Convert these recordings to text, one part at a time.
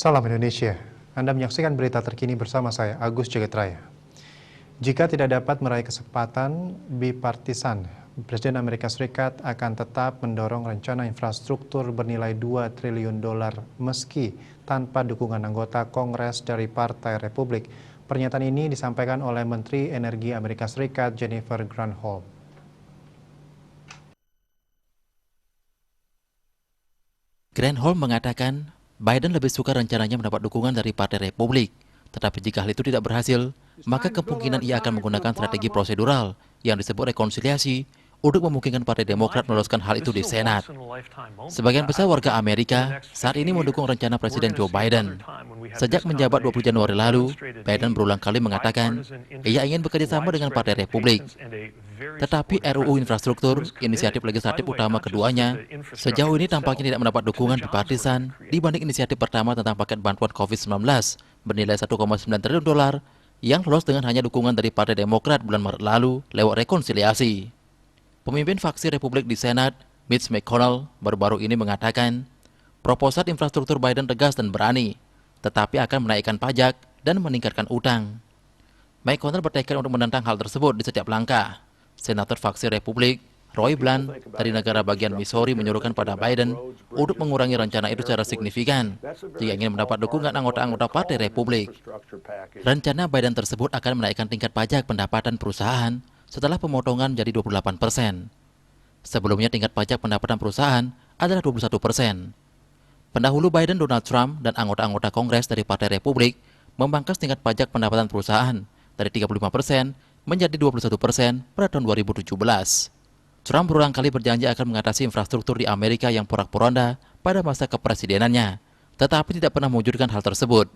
Salam Indonesia. Anda menyaksikan berita terkini bersama saya, Agus Jagetraya. Jika tidak dapat meraih kesempatan bipartisan, Presiden Amerika Serikat akan tetap mendorong rencana infrastruktur bernilai 2 triliun dolar meski tanpa dukungan anggota Kongres dari Partai Republik. Pernyataan ini disampaikan oleh Menteri Energi Amerika Serikat Jennifer Granholm. Granholm mengatakan Biden lebih suka rencananya mendapat dukungan dari Partai Republik. Tetapi jika hal itu tidak berhasil, maka kemungkinan ia akan menggunakan strategi prosedural yang disebut rekonsiliasi untuk memungkinkan Partai Demokrat meloloskan hal itu di Senat. Sebagian besar warga Amerika saat ini mendukung rencana Presiden Joe Biden. Sejak menjabat 20 Januari lalu, Biden berulang kali mengatakan ia ingin bekerja sama dengan Partai Republik. Tetapi RUU Infrastruktur, inisiatif legislatif utama keduanya, sejauh ini tampaknya tidak mendapat dukungan bipartisan dibanding inisiatif pertama tentang paket bantuan COVID-19 bernilai 1,9 triliun dolar yang lolos dengan hanya dukungan dari Partai Demokrat bulan Maret lalu lewat rekonsiliasi. Pemimpin faksi Republik di Senat, Mitch McConnell, baru-baru ini mengatakan proposal infrastruktur Biden tegas dan berani, tetapi akan menaikkan pajak dan meningkatkan utang. McConnell bertekad untuk menentang hal tersebut di setiap langkah. Senator faksi Republik, Roy Blunt, dari negara bagian Missouri menyuruhkan pada Biden untuk mengurangi rencana itu secara signifikan jika ingin mendapat dukungan anggota-anggota Partai Republik. Rencana Biden tersebut akan menaikkan tingkat pajak pendapatan perusahaan setelah pemotongan jadi 28%. Sebelumnya tingkat pajak pendapatan perusahaan adalah 21%. Pendahulu Biden, Donald Trump, dan anggota-anggota Kongres dari Partai Republik memangkas tingkat pajak pendapatan perusahaan dari 35% menjadi 21% pada tahun 2017. Trump berulang kali berjanji akan mengatasi infrastruktur di Amerika yang porak-poranda pada masa kepresidenannya, tetapi tidak pernah mewujudkan hal tersebut.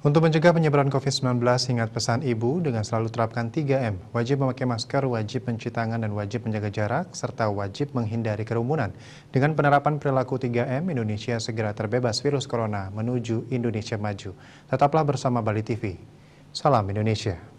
Untuk mencegah penyebaran COVID-19, ingat pesan Ibu dengan selalu terapkan 3M, wajib memakai masker, wajib mencuci tangan, dan wajib menjaga jarak, serta wajib menghindari kerumunan. Dengan penerapan perilaku 3M, Indonesia segera terbebas virus corona menuju Indonesia maju. Tetaplah bersama Bali TV. Salam Indonesia.